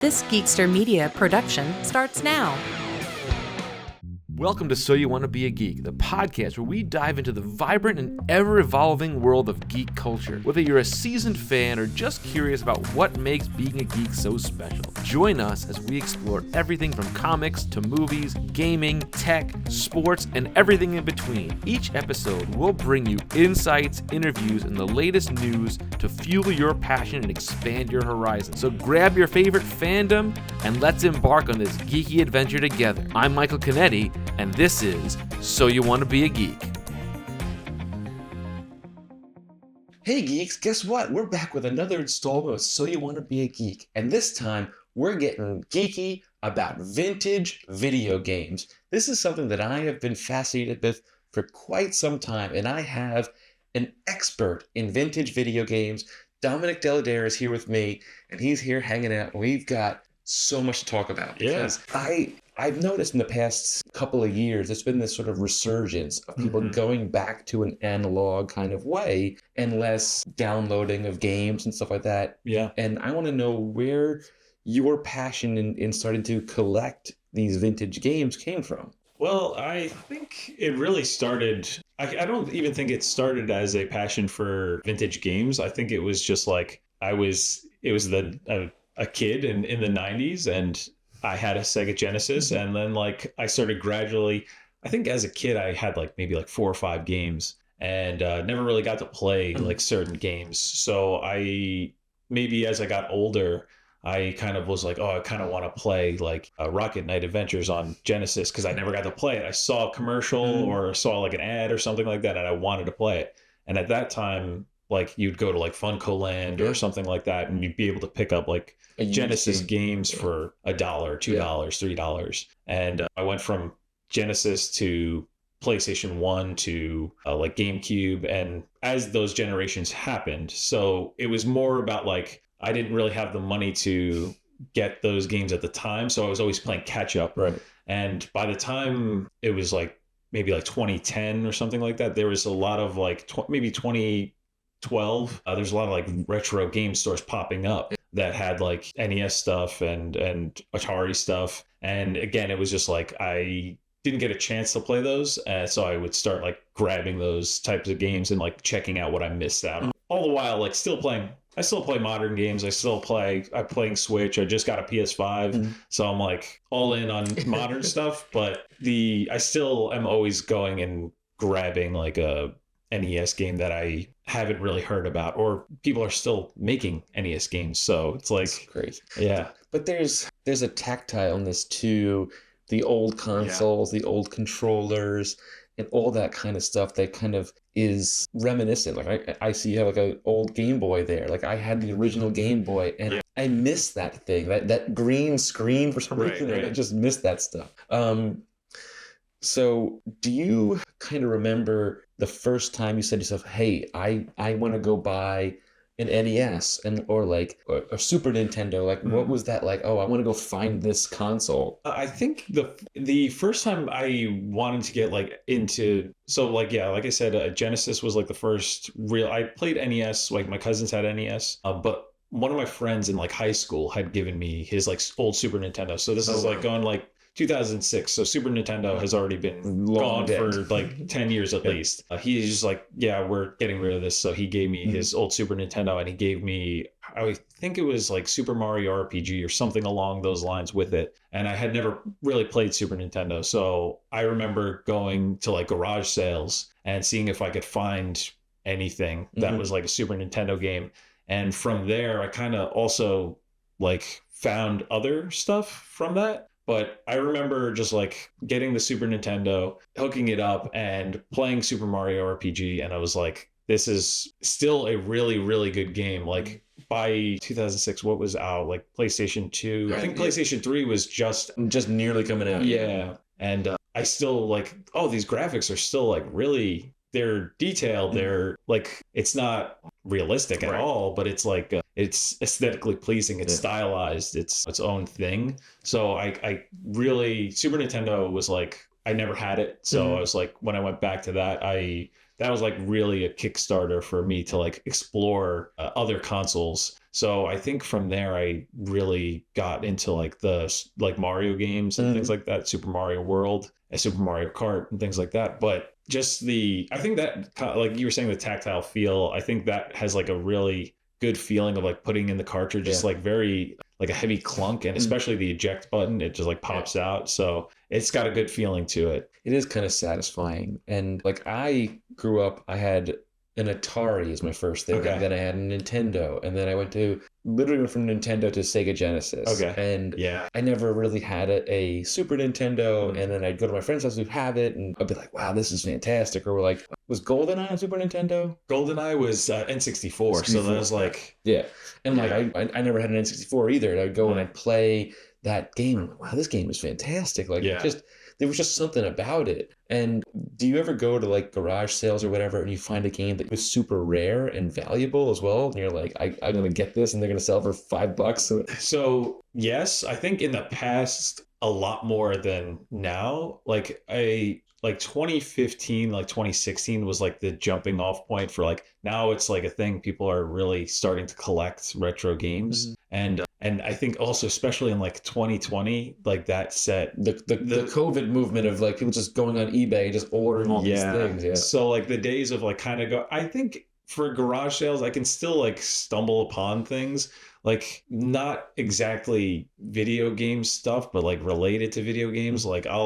This Geekster Media production starts now. Welcome to So You Want to Be a Geek, the podcast where we dive into the vibrant and ever-evolving world of geek culture. Whether you're a seasoned fan or just curious about what makes being a geek so special, join us as we explore everything from comics to movies, gaming, tech, sports, and everything in between. Each episode will bring you insights, interviews, and the latest news to fuel your passion and expand your horizons. So grab your favorite fandom and let's embark on this geeky adventure together. I'm Michael Canetti, and this is So You Want to Be a Geek. Hey geeks, guess what? We're back with another installment of So You Want to Be a Geek. And this time, we're getting geeky about vintage video games. This is something that I have been fascinated with for quite some time, and I have an expert in vintage video games. Domenick Delledera is here with me, and he's here hanging out. We've got so much to talk about because I've noticed in the past couple of years, there's been this sort of resurgence of people going back to an analog kind of way and less downloading of games and stuff like that. Yeah. And I want to know where your passion in starting to collect these vintage games came from. Well, I think it really started, I don't even think it started as a passion for vintage games. I think it was just like, it was a kid in the 90s, and I had a Sega Genesis, and then like I started gradually, I think as a kid I had like maybe like 4 or 5 games, and never really got to play like certain games. So maybe as I got older, I kind of was like, oh, I kind of want to play like Rocket Knight Adventures on Genesis because I never got to play it. I saw a commercial or saw like an ad or something like that, and I wanted to play it. And at that time, like you'd go to like Funko Land or something like that, and you'd be able to pick up like Genesis games for $1, $2, $3. And I went from Genesis to PlayStation 1 to like GameCube. And as those generations happened, so it was more about like, I didn't really have the money to get those games at the time. So I was always playing catch up. Right. And by the time it was like maybe like 2010 or something like that, there was a lot of like maybe 2012. There's a lot of like retro game stores popping up that had like NES stuff and Atari stuff. And again, it was just like I didn't get a chance to play those. So I would start like grabbing those types of games and like checking out what I missed out on. All the while, like I still play modern games. I'm playing Switch. I just got a PS5. So I'm like all in on modern stuff. But I still am always going and grabbing like a NES game that I haven't really heard about, or people are still making NES games. So it's like, that's great. Yeah. But there's a tactileness to the old consoles, the old controllers, and all that kind of stuff that kind of is reminiscent. Like I see you have like an old Game Boy there. Like I had the original Game Boy, and I miss that thing, that green screen for some reason. I just miss that stuff. So do you kind of remember the first time you said to yourself, hey, I want to go buy an NES or a Super Nintendo? Like, what was that like? Oh, I want to go find this console. I think the first time I wanted to get like into, so like, yeah, like I said, Genesis was like the first real, I played NES, like my cousins had NES, but one of my friends in like high school had given me his like old Super Nintendo. So this is like going like 2006. So Super Nintendo has already been gone for like 10 years at least. He's just like, yeah, we're getting rid of this. So he gave me his old Super Nintendo, and he gave me, I think it was like Super Mario RPG or something along those lines with it. And I had never really played Super Nintendo. So I remember going to like garage sales and seeing if I could find anything that was like a Super Nintendo game. And from there, I kind of also like found other stuff from that. But I remember just like getting the Super Nintendo, hooking it up and playing Super Mario RPG. And I was like, this is still a really, really good game. Like by 2006, what was out? Like PlayStation 2. Right. I think PlayStation 3 was just nearly coming out. Yeah. And I still like, oh, these graphics are still like really, they're detailed. They're like, it's not realistic at all, but it's like it's aesthetically pleasing, it's stylized, it's its own thing. So I really, Super Nintendo was like, I never had it, so I was like, when I went back to that, that was like really a Kickstarter for me to like explore other consoles. So I think from there I really got into like the like Mario games and things like that, Super Mario World and Super Mario Kart and things like that. But just I think that, like you were saying, the tactile feel, I think that has like a really good feeling of like putting in the cartridge. It's like very like a heavy clunk, and especially the eject button, it just like pops out. So it's got a good feeling to it. It is kind of satisfying. And like I grew up, I had an Atari as my first thing. Okay. And then I had a Nintendo. And then I literally went from Nintendo to Sega Genesis. Okay. And Yeah. I never really had a Super Nintendo. And then I'd go to my friend's house who'd have it. And I'd be like, wow, this is fantastic. Or we're like, was GoldenEye on Super Nintendo? GoldenEye was N64. So that was like... Yeah. And like I never had an N64 either. And I'd go and I'd play that game. And wow, this game is fantastic. Like there was just something about it. And do you ever go to like garage sales or whatever and you find a game that was super rare and valuable as well? And you're like, I'm going to get this and they're going to sell for $5. So yes, I think in the past, a lot more than now. Like 2015, like 2016 was like the jumping off point for like, now it's like a thing. People are really starting to collect retro games. And I think also, especially in like 2020, like that set the COVID movement of like people just going on eBay and just ordering all these things. Yeah. So like the days of like kind of I think for garage sales, I can still like stumble upon things like not exactly video game stuff, but like related to video games. Like I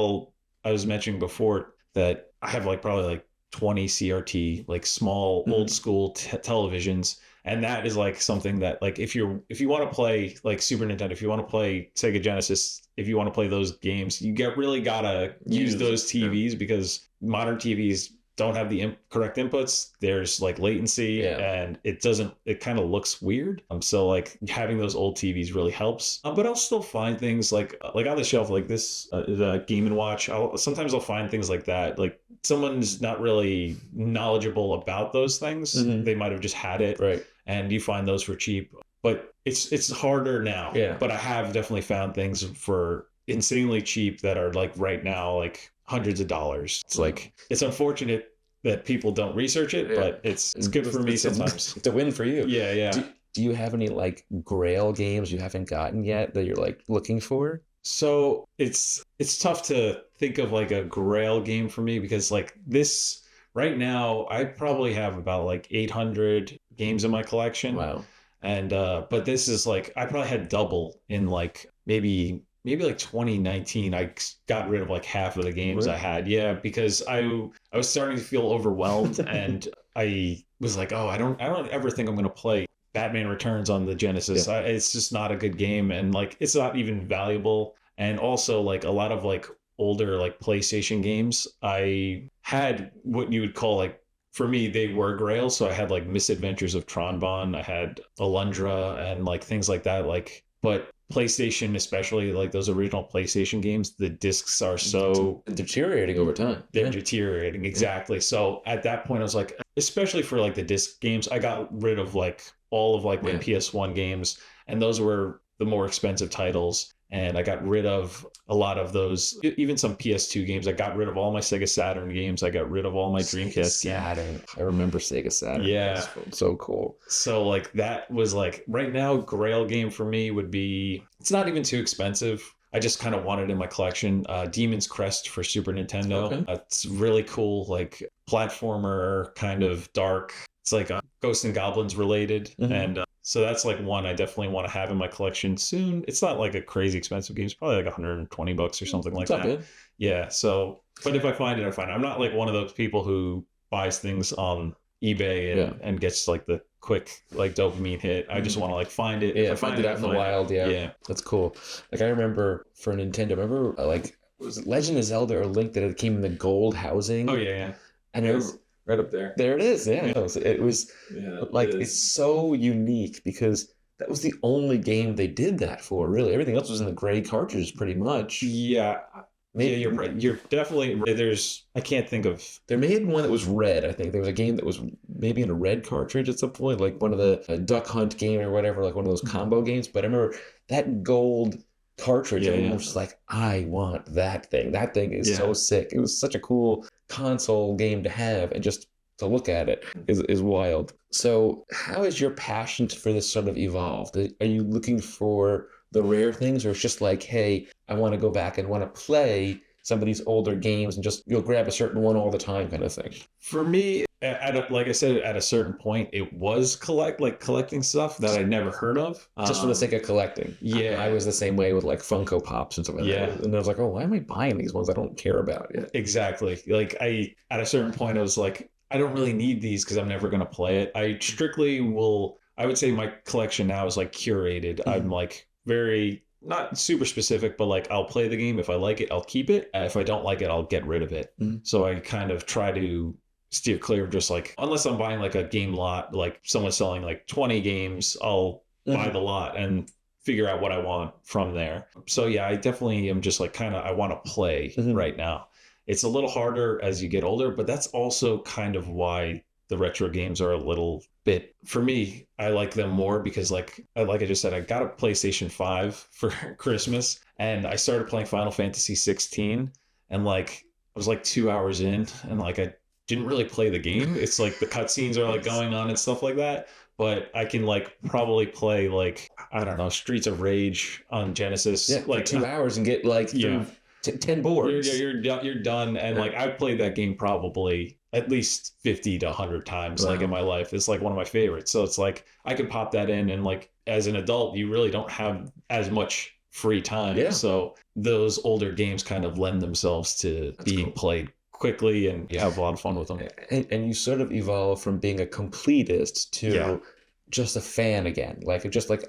was mentioning before that I have like probably like 20 CRT, like small old school televisions. And that is like something that like if you want to play like Super Nintendo, if you want to play Sega Genesis, if you want to play those games, you really gotta use those TVs because modern TVs don't have the correct inputs. There's like latency and it kind of looks weird. So like having those old TVs really helps. But I'll still find things like on the shelf like this, the Game & Watch. Sometimes I'll find things like that. Like someone's not really knowledgeable about those things. They might have just had it. Right. And you find those for cheap. But it's harder now. Yeah. But I have definitely found things for insanely cheap that are like right now like hundreds of dollars. It's like it's unfortunate that people don't research it, but it's good for me sometimes. It's a win for you. Yeah. Do you have any like Grail games you haven't gotten yet that you're like looking for? So it's tough to think of like a Grail game for me because like this right now I probably have about like 800 games in my collection. Wow. And but this is like I probably had double in like maybe like 2019. I got rid of like half of the games I had. Yeah, because I was starting to feel overwhelmed and I was like, oh, I don't ever think I'm going to play Batman Returns on the Genesis. It's just not a good game and like it's not even valuable. And also like a lot of like older like PlayStation games, I had what you would call like, for me, they were Grail. So I had like Misadventures of Tronbon, I had Alundra and like things like that. Like, but PlayStation, especially like those original PlayStation games, the discs are so deteriorating over time. They're deteriorating. Exactly. So at that point I was like, especially for like the disc games, I got rid of like all of like my PS1 games, and those were the more expensive titles. And I got rid of a lot of those, even some PS2 games. I got rid of all my Sega Saturn games. I got rid of all my Dreamcast Saturn. I remember Sega Saturn. Yeah. So cool. So like that was like right now, Grail game for me would be, it's not even too expensive. I just kind of wanted in my collection, Demon's Crest for Super Nintendo. Okay. It's really cool, like platformer, kind of dark. It's like Ghosts and Goblins related. And so that's like one I definitely want to have in my collection soon. It's not like a crazy expensive game. It's probably like $120 or something like that. Bad. Yeah. So, but if I find it, I find it. I'm not like one of those people who buys things on eBay and gets like the quick like dopamine hit. I just want to like find it. Yeah, find it out in the wild. Yeah, that's cool. Like I remember for Nintendo, like was it Legend of Zelda or Link that it came in the gold housing? Oh yeah. And it was right up there. There it is. Yeah. It was like it's so unique because that was the only game they did that for. Really, everything else was in the gray cartridges, pretty much. Yeah. Maybe you're right. You're definitely I can't think of. There may have been one that was red. I think there was a game that was maybe in a red cartridge at some point, like one of the Duck Hunt game or whatever, like one of those combo games. But I remember that gold cartridge. I was just like, I want that thing. That thing is so sick. It was such a cool console game to have, and just to look at it is wild. So how has your passion for this sort of evolved? Are you looking for the rare things, or it's just like, hey, I want to go back and want to play some of these older games and just you'll grab a certain one all the time kind of thing? For me, like I said, at a certain point, it was collecting stuff that I'd never heard of. Just for the sake of collecting. Yeah. I was the same way with like Funko Pops and stuff like Yeah. that. And I was like, oh, why am I buying these ones I don't care about yet? Exactly. Like at a certain point, I was like, I don't really need these because I'm never going to play it. I would say my collection now is like curated. Mm-hmm. I'm like very, not super specific, but like I'll play the game. If I like it, I'll keep it. If I don't like it, I'll get rid of it. Mm-hmm. So I kind of try to steer clear of just like, unless I'm buying like a game lot, like someone's selling like 20 games, I'll buy the lot and figure out what I want from there. So yeah, I definitely am just like I want to play right now. It's a little harder as you get older, but that's also kind of why the retro games are a little bit, for me, I like them more because like I just said, I got a PlayStation 5 for Christmas and I started playing Final Fantasy 16 and like I was like 2 hours in and like I didn't really play the game. It's like the cutscenes are like going on and stuff like that. But I can like probably play like, I don't know, Streets of Rage on Genesis. Yeah, like 2 hours and get like 10 boards. You're done. And like I've played that game probably at least 50 to 100 times like in my life. It's like one of my favorites. So it's like I can pop that in and like as an adult, you really don't have as much free time. Yeah. So those older games kind of lend themselves to being played quickly and you have a lot of fun with them. And you sort of evolve from being a completist to just a fan again. Like just like,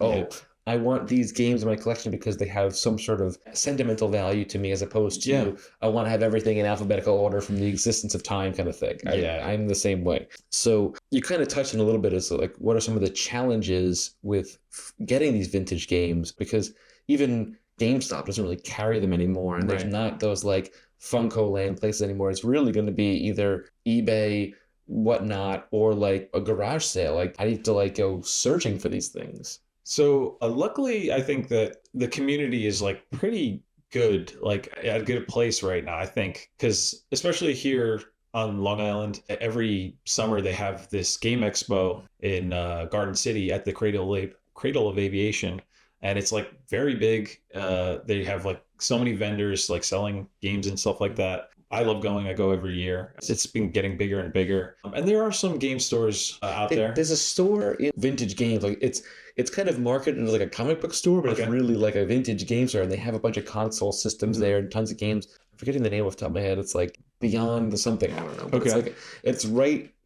I want these games in my collection because they have some sort of sentimental value to me as opposed to I want to have everything in alphabetical order from the existence of time kind of thing. I'm the same way. So you kind of touched on a little bit as like what are some of the challenges with getting these vintage games, because even GameStop doesn't really carry them anymore, and there's not those like Funko Land places anymore. It's really going to be either eBay, whatnot, or like a garage sale. Like I need to like go searching for these things. So luckily, I think that the community is like pretty good, like at a good place right now, I think, because especially here on Long Island, every summer they have this game expo in Garden City at the Cradle of Aviation. And it's like very big. They have like so many vendors like selling games and stuff like that. I love going. I go every year. It's been getting bigger and bigger. And there are some game stores out there. There's a store in vintage games. Like it's kind of marketed as like a comic book store, but it's really like a vintage game store. And they have a bunch of console systems there and tons of games. I'm forgetting the name off the top of my head. It's like Beyond the something. I don't know. But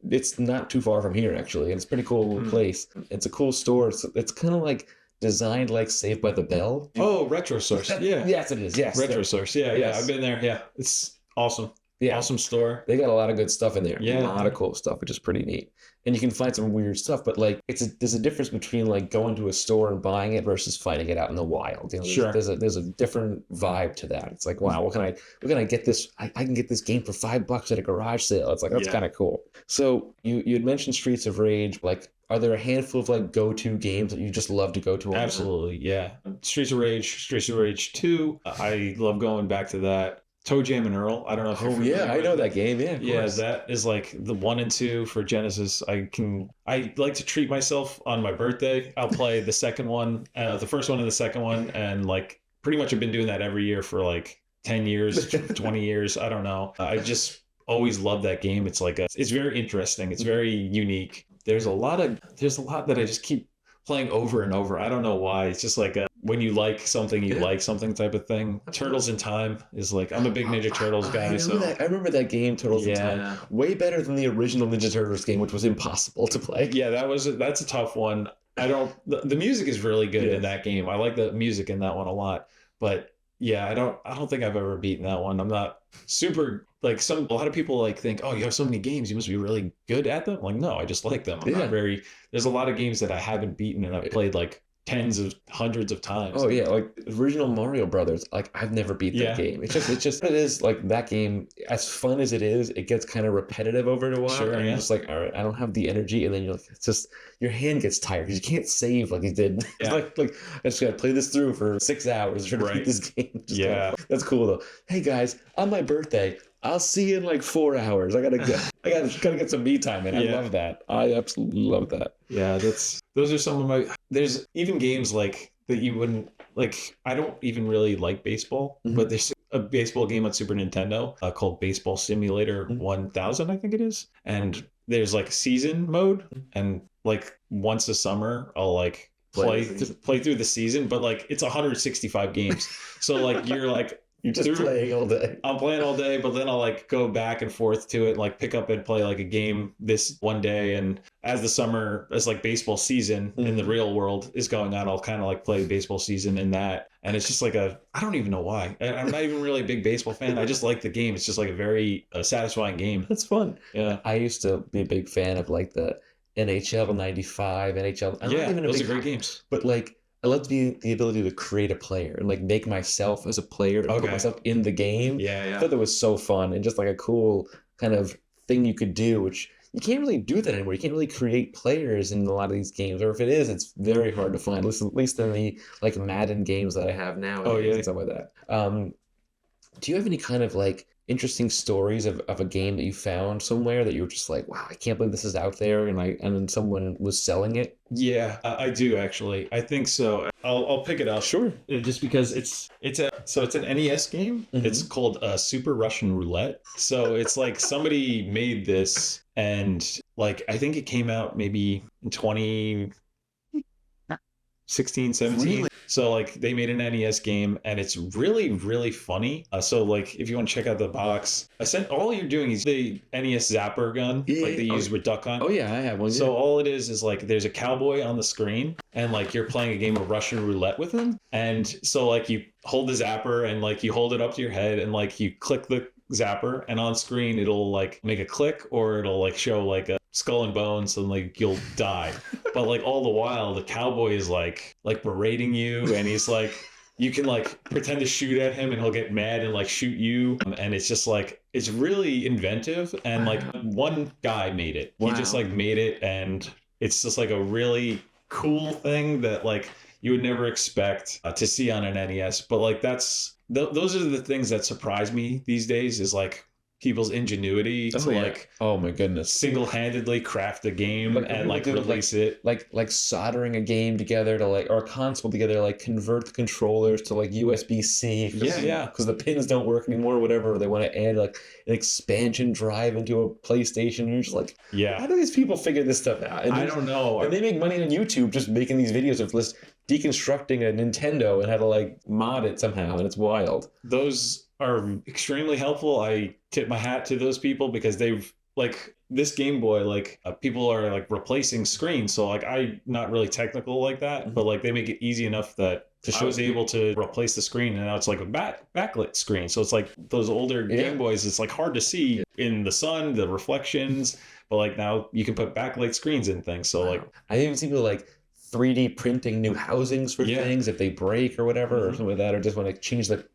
it's not too far from here actually. And it's a pretty cool place. It's a cool store. It's kind of like designed like Saved by the Bell. Oh, Retro Source. Yeah. Yes, it is. Yes. Retro Source. Yeah. Yes. Yeah. I've been there. Yeah. It's awesome. Yeah. Awesome store. They got a lot of good stuff in there. Yeah. A lot of cool stuff, which is pretty neat. And you can find some weird stuff, but like there's a difference between like going to a store and buying it versus finding it out in the wild. You know, Sure. There's a different vibe to that. It's like, wow, what can I get this? I can get this game for $5 at a garage sale. It's like, that's kind of cool. So you had mentioned Streets of Rage. Like, are there a handful of like go-to games that you just love to go to? Absolutely. Yeah. Streets of Rage 2. I love going back to that. Toe Jam and Earl. I don't know if you're familiar I with know it. that game. Yeah, Yeah, that is like the 1 and 2 for Genesis. I like to treat myself on my birthday. I'll play the second one, the first one and the second one, and like pretty much have been doing that every year for like 10 years, 20 years. I don't know. I just always love that game. It's like it's very interesting. It's very unique. There's a lot that I just keep playing over and over. I don't know why. It's just like when you like something, you like something type of thing. Turtles in Time is like, I'm a big Ninja Turtles guy. I remember that game, Turtles in Time. Way better than the original Ninja Turtles game, which was impossible to play. Yeah, that's a tough one. The music is really good in that game. I like the music in that one a lot. But yeah, I don't think I've ever beaten that one. I'm not super like a lot of people like think, oh, you have so many games, you must be really good at them. I'm like, no, I just like them. I'm not there's a lot of games that I haven't beaten and I've played like tens of hundreds of times. Oh yeah, like original Mario Brothers. Like I've never beat that game. It's just it is like that game. As fun as it is, it gets kind of repetitive over a while. Sure, and you're just like, all right, I don't have the energy, and then you're like, it's just your hand gets tired because you can't save like you did. It's like I just gotta play this through for 6 hours to beat this game. That's cool though. Hey guys, on my birthday, I'll see you in like 4 hours. I gotta get some me time in. I love that. I absolutely love that. Yeah, those are some of my. There's even games like that you wouldn't like. I don't even really like baseball, but there's a baseball game on Super Nintendo called Baseball Simulator 1000, I think it is, and there's like a season mode, and like once a summer I'll like play through the season, but like it's 165 games, so like you're just playing all day. I'm playing all day, but then I'll like go back and forth to it, like pick up and play like a game this one day. And as like baseball season in the real world is going on, I'll kind of like play baseball season in that. And it's just like I don't even know why. I'm not even really a big baseball fan. I just like the game. It's just like a very satisfying game. That's fun. Yeah. I used to be a big fan of like the NHL 95, NHL. Those are great games. But like, I love the ability to create a player and like make myself as a player and put myself in the game. Yeah. I thought that was so fun and just like a cool kind of thing you could do, which you can't really do that anymore. You can't really create players in a lot of these games, or if it is, it's very hard to find. At least in the like Madden games that I have now. And stuff like that. Do you have any kind of like interesting stories of a game that you found somewhere that you were just like, wow, I can't believe this is out there, and then someone was selling it? Yeah, I do actually. I think so. I'll pick it up. Sure. Just because it's an NES game. It's called Super Russian Roulette. So it's like somebody made this, and like I think it came out maybe in 2016, 17. Really? So like they made an NES game, and it's really, really funny. So like if you want to check out the box, all you're doing is the NES zapper gun, like they use with Duck Hunt. Oh yeah, I have one. So all it is like there's a cowboy on the screen, and like you're playing a game of Russian roulette with him. And so like you hold the zapper and like you hold it up to your head, and like you click the zapper, and on screen it'll like make a click, or it'll like show like a skull and bones, and like you'll die. But like all the while the cowboy is like berating you, and he's like, you can like pretend to shoot at him and he'll get mad and like shoot you. And it's just like, it's really inventive. And like one guy made it. He just like made it, and it's just like a really cool thing that like you would never expect to see on an NES. But like those are the things that surprise me these days, is like people's ingenuity to like, oh my goodness, single-handedly craft a game and like release it, like soldering a game together to like, or a console together to like convert the controllers to like USB-C. Because the pins don't work anymore, or whatever. Or they want to add like an expansion drive into a PlayStation. And you're just like, how do these people figure this stuff out? And I don't know. And they make money on YouTube just making these videos of just deconstructing a Nintendo and how to like mod it somehow, and it's wild. Those are extremely helpful. I tip my hat to those people, because they've like this Game Boy, like people are like replacing screens. So like I'm not really technical like that, but like they make it easy enough that I was able to replace the screen, and now it's like a backlit screen. So it's like those older Game Boys, it's like hard to see in the sun, the reflections, but like now you can put backlit screens in things. So like I even see people like 3D printing new housings for things if they break or whatever, or something like that, or just want to change the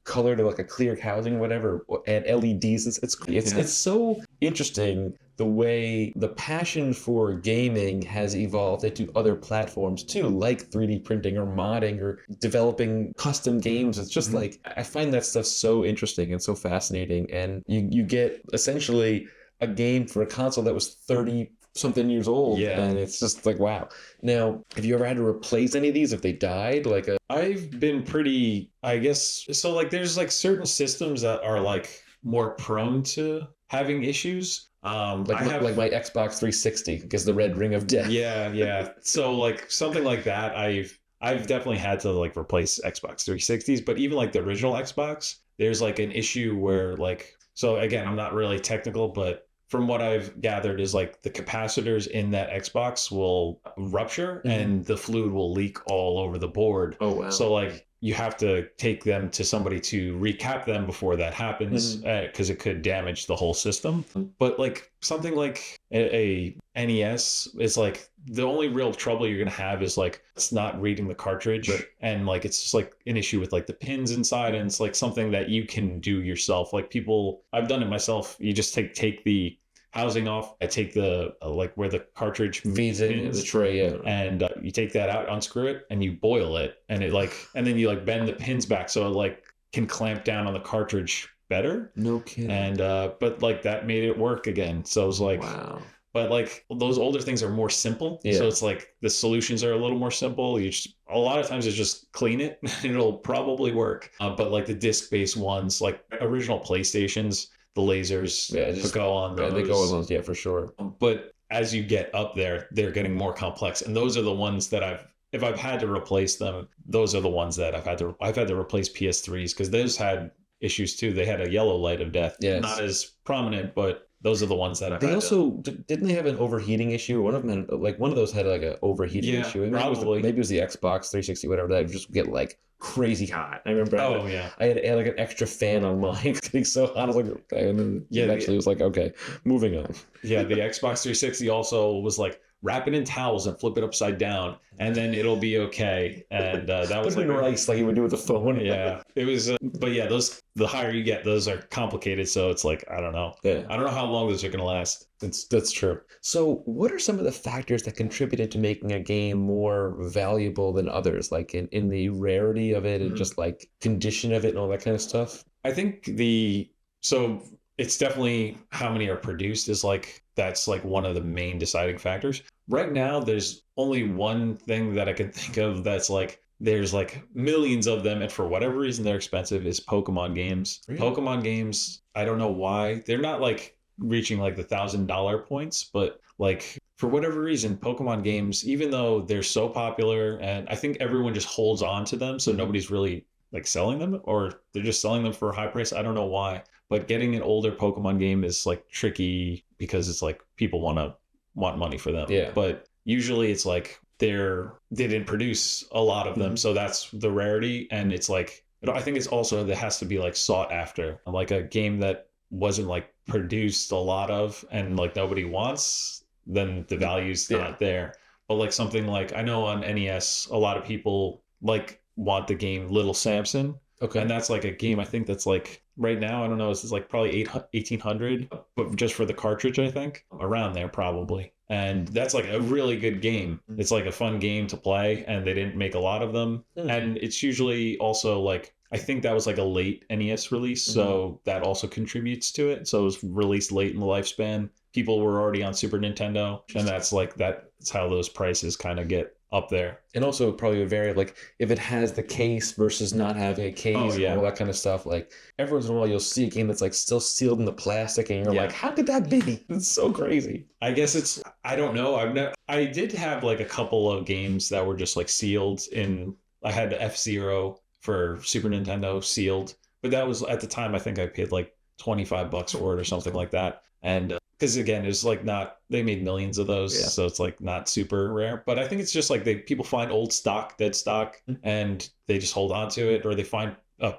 color to like a clear housing or whatever, and LEDs. It's so interesting the way the passion for gaming has evolved into other platforms too, like 3D printing or modding or developing custom games. It's just like, I find that stuff so interesting and so fascinating. And you get essentially a game for a console that was 30 something years old, and it's just like, wow. Now, have you ever had to replace any of these if they died? I've been pretty, I guess, so like there's like certain systems that are like more prone to having issues. Like my Xbox 360 because the red ring of death. Yeah. So like something like that, I've definitely had to like replace Xbox 360s, but even like the original Xbox, there's like an issue where like, so again, I'm not really technical, but from what I've gathered is like the capacitors in that Xbox will rupture and the fluid will leak all over the board. Oh, wow. So like you have to take them to somebody to recap them before that happens, because it could damage the whole system. But like something like a NES is like the only real trouble you're going to have is like it's not reading the cartridge, and like it's just like an issue with like the pins inside, and it's like something that you can do yourself. Like I've done it myself. You just take the housing off. I take the like where the cartridge feeds in the tray, and you take that out, unscrew it, and you boil it, and it like, and then you like bend the pins back so it like can clamp down on the cartridge better. No kidding. And but like that made it work again. So it was like, Wow. but like those older things are more simple. Yeah. So it's like the solutions are a little more simple. A lot of times it's just clean it and it'll probably work. But like the disc-based ones, like original PlayStations, the lasers go on those. They go on those, for sure. But as you get up there, they're getting more complex. And those are the ones that if I've had to replace them, those are the ones that I've had to replace PS3s, because those had issues too. They had a yellow light of death. Yes. Not as prominent, but those are the ones that They also didn't they have an overheating issue? One of them, like one of those had like an overheating issue. Probably. Maybe it was the Xbox 360, whatever. That would just get like crazy hot. I remember. I had like an extra fan on mine getting so hot. I was like, okay. And then eventually it was like, okay, moving on. Yeah, the Xbox 360 also was like, wrap it in towels and flip it upside down, and then it'll be okay. And that was like rice, like you would do with the phone. Yeah, it was. But yeah, the higher you get, those are complicated. So it's like, I don't know. Yeah. I don't know how long those are gonna last. That's true. So, what are some of the factors that contributed to making a game more valuable than others? Like in the rarity of it and just like condition of it and all that kind of stuff. I think so it's definitely how many are produced that's like one of the main deciding factors. Right now, there's only one thing that I can think of that's like, there's like millions of them, and for whatever reason they're expensive, is Pokemon games. Really? Pokemon games, I don't know why. They're not like reaching like the $1,000 points, but like for whatever reason, Pokemon games, even though they're so popular, and I think everyone just holds on to them, so nobody's really like selling them, or they're just selling them for a high price. I don't know why. But getting an older Pokemon game is like tricky, because it's like people want money for them. Yeah. But usually it's like they didn't produce a lot of them, so that's the rarity. And it's like, I think it's also that has to be like sought after, like a game that wasn't like produced a lot of and like nobody wants, then the value's not there. But like something like, I know on NES, a lot of people like want the game Little Samson. Okay. And that's like a game, I think that's like, right now, I don't know, this is like probably 1,800, but just for the cartridge, I think, around there probably. And that's like a really good game. It's like a fun game to play, and they didn't make a lot of them. And it's usually also like, I think that was like a late NES release, so that also contributes to it. So it was released late in the lifespan. People were already on Super Nintendo, and that's how those prices kind of get up there. And also probably would vary, like if it has the case versus not having a case and all that kind of stuff. Like every once in a while you'll see a game that's like still sealed in the plastic and you're like, how could that be? It's so crazy. I guess I don't know. I did have like a couple of games that were just like sealed in. I had F-Zero for Super Nintendo sealed, but that was at the time, I think I paid like $25 for it or something like that. And because again, it's like they made millions of those, so it's like not super rare. But I think it's just like people find old stock, dead stock, and they just hold on to it, or they find a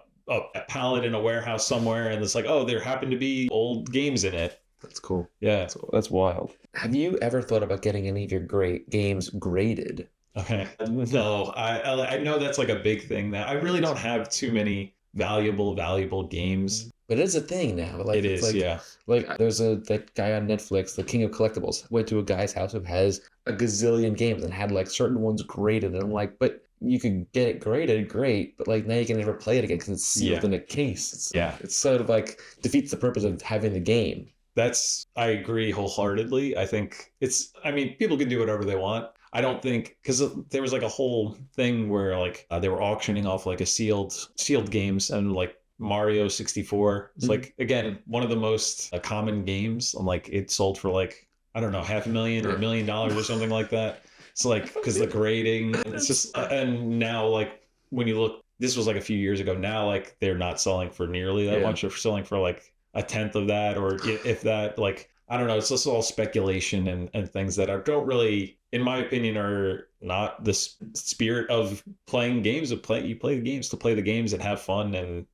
pallet in a warehouse somewhere, and it's like, oh, there happen to be old games in it. That's cool. Yeah, that's wild. Have you ever thought about getting any of your games graded? Okay, no, I know that's like a big thing. That I really don't have too many valuable games. But it is a thing now. Like, it is, yeah. Like there's that guy on Netflix, the King of Collectibles, went to a guy's house who has a gazillion games and had like certain ones graded. And I'm like, but you could get it graded, great, but like now you can never play it again because it's sealed in a case. It's sort of like defeats the purpose of having the game. I agree wholeheartedly. I think people can do whatever they want. I don't think, because there was like a whole thing where like they were auctioning off like a sealed games, and like Mario 64. It's like, again, one of the most common games. I'm like, it sold for like, I don't know, $500,000 or $1 million or something like that. It's like, because the grading, it's just, and now like when you look, this was like a few years ago. Now like they're not selling for nearly that much. They're selling for like a tenth of that, or if that. Like, I don't know. It's just all speculation and things that don't really, in my opinion, are not the spirit of playing games. You play the games to play the games and have fun. And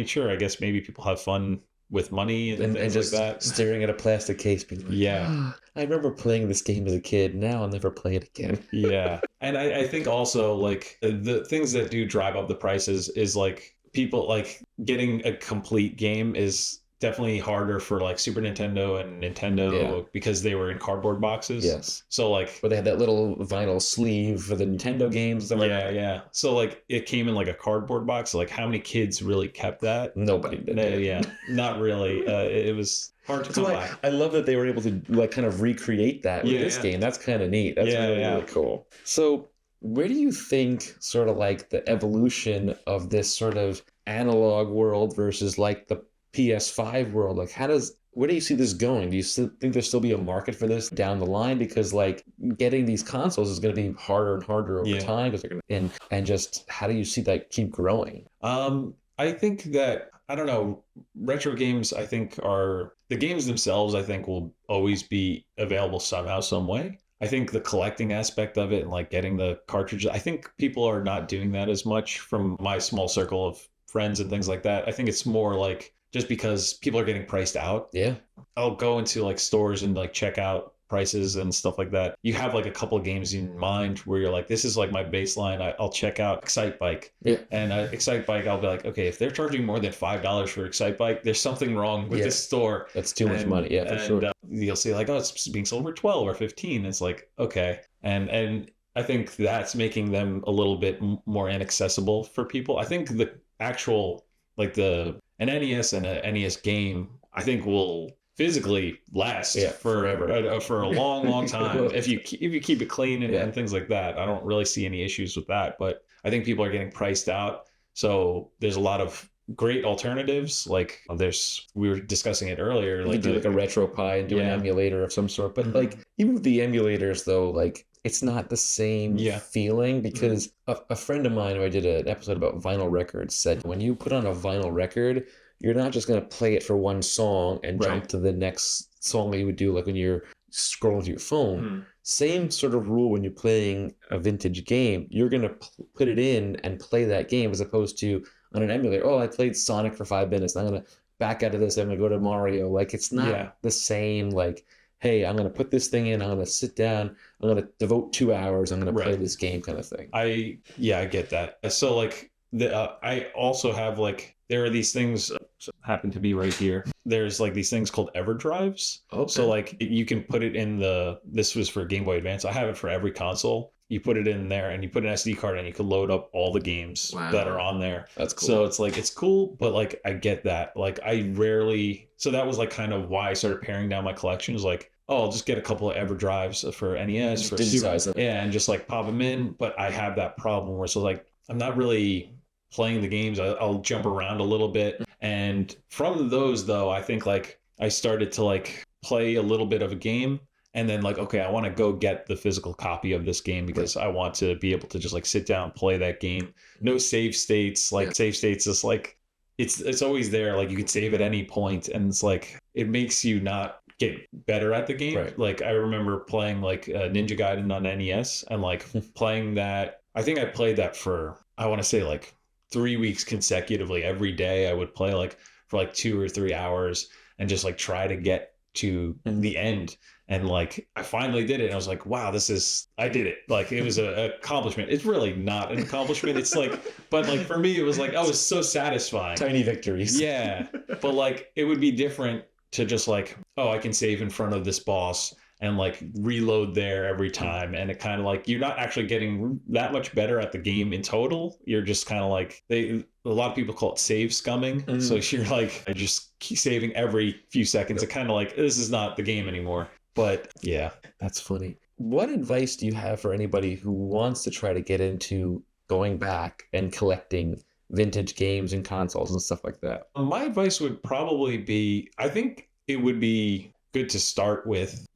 sure, I guess maybe people have fun with money and things just like that. Staring at a plastic case being like, I remember playing this game as a kid. Now I'll never play it again. Yeah. And I think also like the things that do drive up the prices is like people like getting a complete game is definitely harder for like Super Nintendo and Nintendo because they were in cardboard boxes. Yes. So like, Where they had that little vinyl sleeve for the Nintendo games. yeah. So like it came in like a cardboard box. Like how many kids really kept that? Nobody did. Yeah, not really. It was hard to come by. I love that they were able to like kind of recreate that with this game. That's kind of neat. That's really cool. So where do you think sort of like the evolution of this sort of analog world versus like the PS5 world, like where do you see this going? Do you still think there'll still be a market for this down the line? Because like getting these consoles is going to be harder and harder over time because they're going to, and just how do you see that keep growing? I think that, I don't know, retro games, I think the games themselves, I think will always be available somehow, some way. I think the collecting aspect of it and like getting the cartridges, I think people are not doing that as much from my small circle of friends and things like that. I think it's more like just because people are getting priced out. Yeah. I'll go into like stores and like check out prices and stuff like that. You have like a couple of games in mind where you're like, this is like my baseline. I'll check out Excite Bike. Yeah. And Excite Bike, I'll be like, okay, if they're charging more than $5 for Excite Bike, there's something wrong with this store. That's too much money. Yeah, for sure. You'll see like, oh, it's being sold for 12 or 15. It's like, okay. And I think that's making them a little bit more inaccessible for people. I think the actual, like an NES and an NES game, I think will physically last forever for a long time if you keep it clean and things like that. I don't really see any issues with that, but I think people are getting priced out. So there's a lot of great alternatives. Like we were discussing it earlier. You could do like a RetroPie and do an emulator of some sort. But like even with the emulators though, like it's not the same feeling because a friend of mine who I did an episode about vinyl records said when you put on a vinyl record, you're not just going to play it for one song and jump to the next song that you would do like when you're scrolling through your phone. Same sort of rule when you're playing a vintage game. You're going to put it in and play that game as opposed to on an emulator. Oh, I played Sonic for 5 minutes. I'm going to back out of this. I'm going to go to Mario. Like it's not the same like, hey, I'm going to put this thing in. I'm going to sit down. I'm going to devote 2 hours. I'm going to play this game kind of thing. I get that. So like I also have like, there are these things happen to be right here. There's like these things called EverDrives. Okay. So like you can put it in this was for Game Boy Advance. I have it for every console. You put it in there and you put an SD card and you can load up all the games that are on there. That's cool. So it's like, it's cool, but like I get that. Like so that was like kind of why I started paring down my collection is like, oh, I'll just get a couple of EverDrives for NES, for Super, and just like pop them in. But I have that problem where it's like, I'm not really playing the games. I'll jump around a little bit. And from those though, I think like I started to like play a little bit of a game and then like, okay, I want to go get the physical copy of this game because I want to be able to just like sit down and play that game. No save states, like save states is like, it's always there. Like you can save at any point and it's like, it makes you not get better at the game. Right. Like I remember playing like Ninja Gaiden on NES and like playing that. I think I played that for, I want to say like 3 weeks consecutively. Every day I would play like for like 2 or 3 hours and just like try to get to the end. And like I finally did it and I was like, wow, I did it. Like it was an accomplishment. It's really not an accomplishment. It's like, but like for me it was like, oh, it's so satisfying. Tiny victories. Yeah. But like it would be different to just like, oh, I can save in front of this boss and like reload there every time. And it kind of like, you're not actually getting that much better at the game in total. You're just kind of like, a lot of people call it save scumming. So you're like, I just keep saving every few seconds. It kind of like, this is not the game anymore. But yeah. That's funny. What advice do you have for anybody who wants to try to get into going back and collecting vintage games and consoles and stuff like that? My advice would probably be, I think it would be good to start with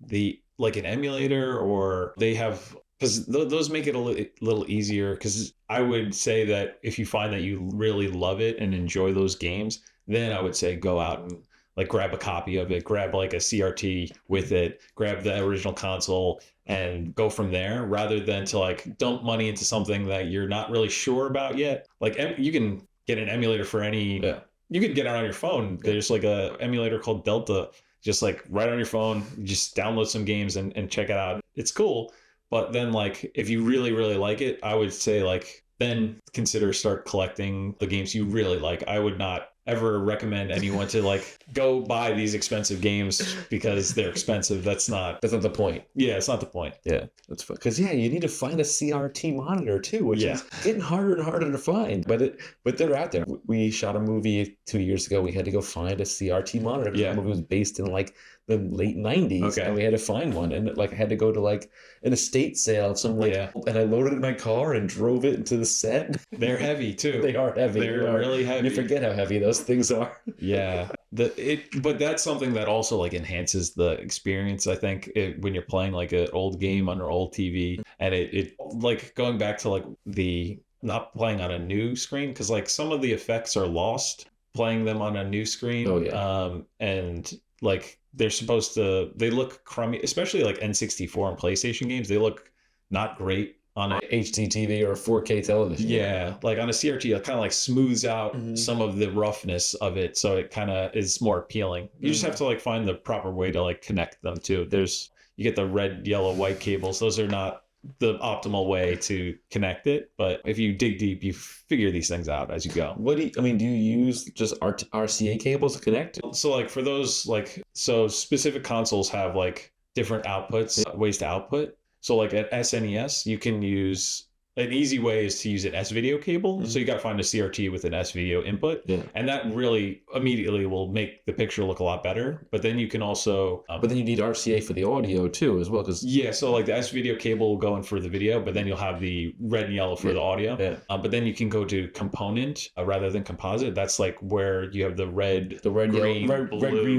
like an emulator, or they have, because those make it a little easier. Because I would say that if you find that you really love it and enjoy those games, then I would say go out and like grab a copy of it, grab like a CRT with it, grab the original console and go from there, rather than to like dump money into something that you're not really sure about yet. Like you can get an emulator for you could get it on your phone. There's like a emulator called Delta. Just like right on your phone, just download some games and check it out. It's cool. But then like, if you really, really like it, I would say like, then start collecting the games you really like. I ever recommend anyone to like go buy these expensive games because they're expensive. That's not the point. Yeah, it's not the point. Yeah, that's fun. Because you need to find a CRT monitor too, which is getting harder and harder to find. But they're out there. We shot a movie 2 years ago. We had to go find a CRT monitor. The movie was based in like the late 90s, and we had to find one. And like I had to go to like an estate sale of some and I loaded it in my car and drove it into the set. They're heavy too. They are heavy. They're really heavy. You forget how heavy those things are. Yeah. But that's something that also like enhances the experience. I think when you're playing like an old game on an old TV, and it like going back to like the not playing on a new screen, because like some of the effects are lost playing them on a new screen. Oh yeah. And like they look crummy, especially like N64 and PlayStation games. They look not great on a HD TV or a 4K television. Yeah, like on a CRT, it kind of like smooths out some of the roughness of it, so it kind of is more appealing. You just have to like find the proper way to like connect them too. You get the red, yellow, white cables. Those are not the optimal way to connect it, but if you dig deep, you figure these things out as you go. Do you use just RCA cables to connect? So like for those specific consoles have like different outputs, ways to output. So like at SNES, you can use an easy way is to use an S-video cable. So you got to find a CRT with an S-video input. Yeah. And that really immediately will make the picture look a lot better. But then you can also... but then you need RCA for the audio too as well. So like the S-video cable will go in for the video, but then you'll have the red and yellow for the audio. Yeah. But then you can go to component rather than composite. That's like where you have the red, green,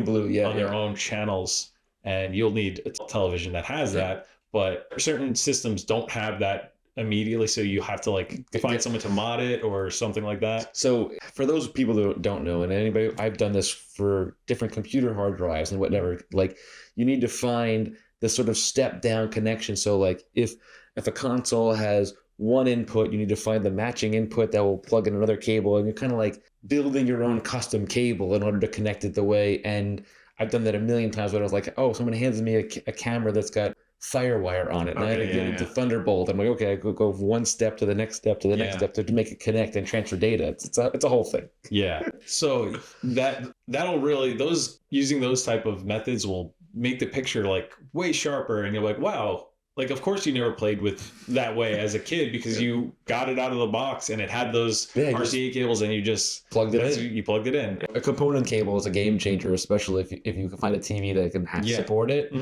blue on their own channels. And you'll need a television that has that. But certain systems don't have that immediately, so you have to like find someone to mod it or something like that. So for those people who don't know, and anybody, I've done this for different computer hard drives and whatever, like you need to find the sort of step down connection. So like if a console has one input, you need to find the matching input that will plug in another cable, and you're kind of like building your own custom cable in order to connect it the way. And I've done that a million times where I was like, oh, someone hands me a camera that's got Firewire on it, and I had to get into Thunderbolt. I'm like, okay, I could go one step to the next step to the next step to make it connect and transfer data. It's a whole thing. Yeah. So that'll really using those type of methods will make the picture like way sharper, and you're like, wow. Like, of course, you never played with that way as a kid because you got it out of the box and it had those RCA cables, and you just plugged it in. You plugged it in. A component cable is a game changer, especially if you can find a TV that can support it.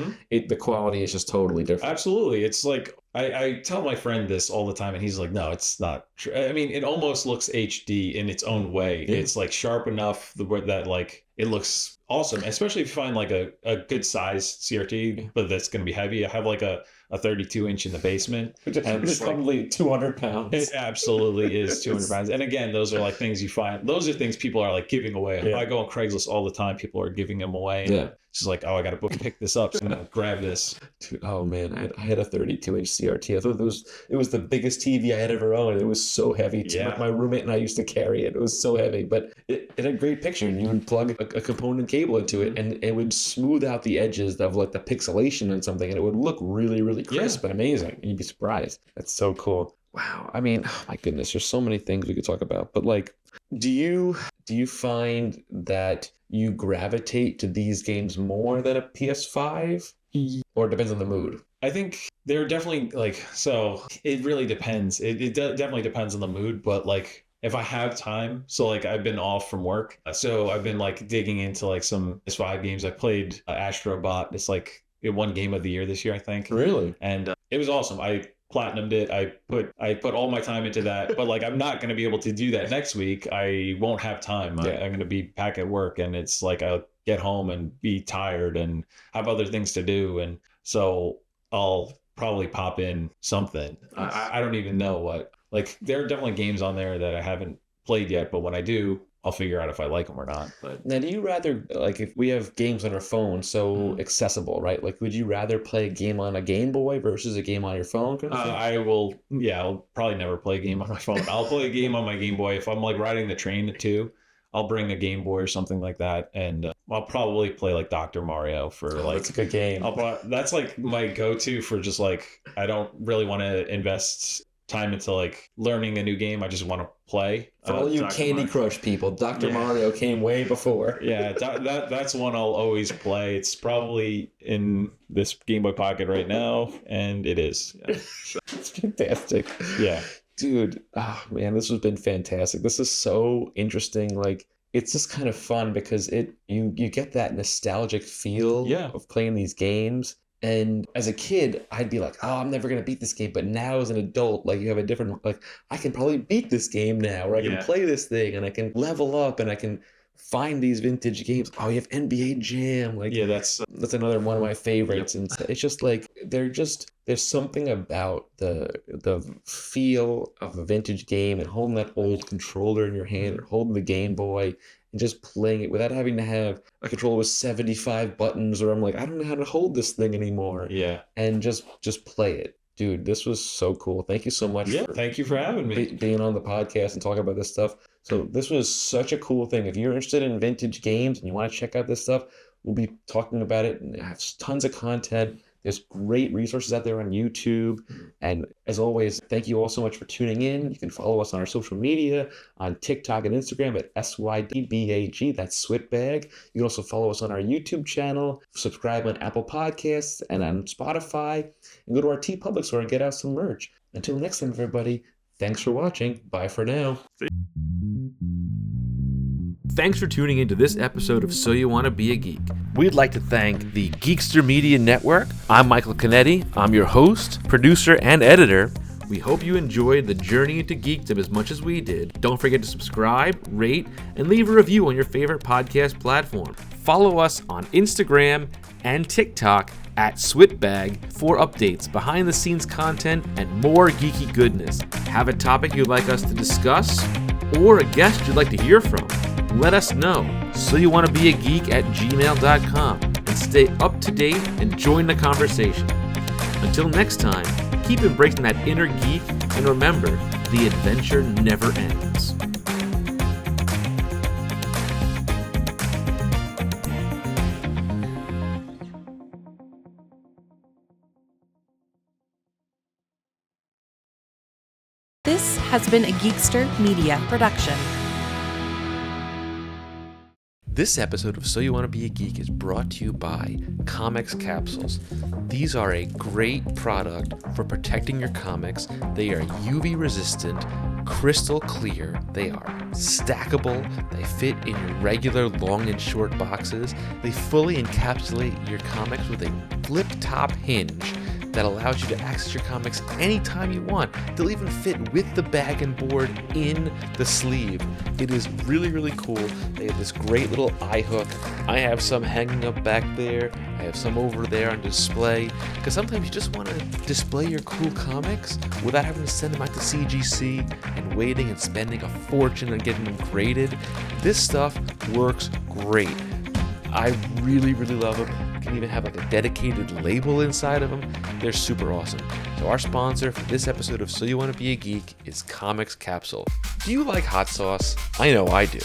The quality is just totally different. Absolutely. It's like I tell my friend this all the time, and he's like, no, it's not true. I mean, it almost looks HD in its own way. Yeah. It's like sharp enough that like it looks awesome, especially if you find like a good size CRT, but that's going to be heavy. I have like a 32-inch in the basement. Which is probably 200 pounds. It absolutely is 200 pounds. And again, those are like things you find. Those are things people are like giving away. Yeah. I go on Craigslist all the time. People are giving them away. Yeah. It's just like, oh, I got to pick this up. So I'm going to grab this. Oh, man. I had a 32-inch CRT. I thought it was the biggest TV I had ever owned. It was so heavy. Yeah. My roommate and I used to carry it. It was so heavy. But it had a great picture. And you would plug a component cable into it, and it would smooth out the edges of like the pixelation and something. And it would look really, really crisp and amazing. And you'd be surprised. That's so cool. Wow. I mean, oh my goodness, there's so many things we could talk about. But like, do you find that you gravitate to these games more than a PS5? Or it depends on the mood? I think they're definitely like, so it really depends. It definitely depends on the mood. But like, if I have time, so like I've been off from work, so I've been like digging into like some PS5 games. I played Astro Bot. It's like it won Game of the Year this year, I think. Really? And it was awesome. I platinumed it. I put all my time into that, but like I'm not going to be able to do that next week. I won't have time. I'm going to be back at work, and it's like I'll get home and be tired and have other things to do, and so I'll probably pop in something. I don't even know what. Like there are definitely games on there that I haven't played yet, but when I do, I'll figure out if I like them or not. But now, do you rather, like, if we have games on our phone so accessible, right? Like, would you rather play a game on a Game Boy versus a game on your phone? I'll probably never play a game on my phone. I'll play a game on my Game Boy. If I'm like riding the train too, I'll bring a Game Boy or something like that, and I'll probably play like Dr. Mario for like. That's a good game. That's like my go-to for just like, I don't really want to invest time into like learning a new game. I just want to play. For all you Dr. Candy Mario. Crush people, Dr. Yeah. Mario came way before. Yeah, that's one I'll always play. It's probably in this Game Boy Pocket right now, and it is. Yeah. It's fantastic. Yeah. Dude, oh man, this has been fantastic. This is so interesting. Like, it's just kind of fun because you get that nostalgic feel of playing these games. And as a kid, I'd be like, oh, I'm never going to beat this game. But now as an adult, like, you have a different, like, I can probably beat this game now, or I can play this thing, and I can level up, and I can find these vintage games. Oh, you have NBA Jam. Like, Yeah, that's another one of my favorites. And it's just like, there's something about the feel of a vintage game and holding that old controller in your hand, or holding the Game Boy and just playing it without having to have a controller with 75 buttons, or I'm like, I don't know how to hold this thing anymore. Yeah. And just play it. Dude, this was so cool. Thank you so much for thank you for having me. being on the podcast and talking about this stuff. So this was such a cool thing. If you're interested in vintage games and you want to check out this stuff, we'll be talking about it, and have tons of content. There's great resources out there on YouTube. And as always, thank you all so much for tuning in. You can follow us on our social media, on TikTok and Instagram at SYDBAG, that's Switbag. You can also follow us on our YouTube channel, subscribe on Apple Podcasts and on Spotify, and go to our TeePublic store and get out some merch. Until next time, everybody, thanks for watching. Bye for now. Thanks for tuning into this episode of So You Want to Be a Geek. We'd like to thank the Geekster Media Network. I'm Michael Canetti. I'm your host, producer, and editor. We hope you enjoyed the journey into geekdom as much as we did. Don't forget to subscribe, rate, and leave a review on your favorite podcast platform. Follow us on Instagram and TikTok at Switbag for updates, behind-the-scenes content, and more geeky goodness. Have a topic you'd like us to discuss, or a guest you'd like to hear from? Let us know. So you want to be a geek at gmail.com, and stay up to date and join the conversation. Until next time, keep embracing that inner geek, and remember, the adventure never ends. This has been a Geekster Media production. This episode of So You Want to Be a Geek is brought to you by Comics Capsules. These are a great product for protecting your comics. They are UV resistant, crystal clear, they are stackable, they fit in your regular long and short boxes. They fully encapsulate your comics with a flip top hinge that allows you to access your comics anytime you want. They'll even fit with the bag and board in the sleeve. It is really, really cool. They have this great little eye hook. I have some hanging up back there. I have some over there on display. Because sometimes you just want to display your cool comics without having to send them out to CGC and waiting and spending a fortune on getting them graded. This stuff works great. I really, really love them. You can even have like a dedicated label inside of them. They're super awesome. So our sponsor for this episode of So You Want to Be a Geek is Comics Capsule. Do you like hot sauce? I know I do.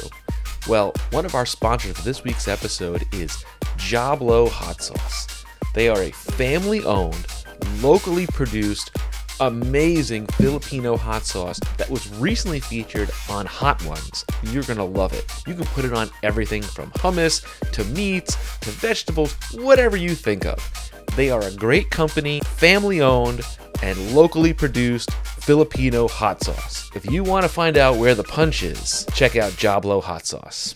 Well, one of our sponsors for this week's episode is Jablo Hot Sauce. They are a family-owned, locally produced, amazing Filipino hot sauce that was recently featured on Hot Ones. You're gonna love it. You can put it on everything from hummus to meats to vegetables, whatever you think of. They are a great company, family owned and locally produced Filipino hot sauce. If you want to find out where the punch is, check out Jablo Hot Sauce.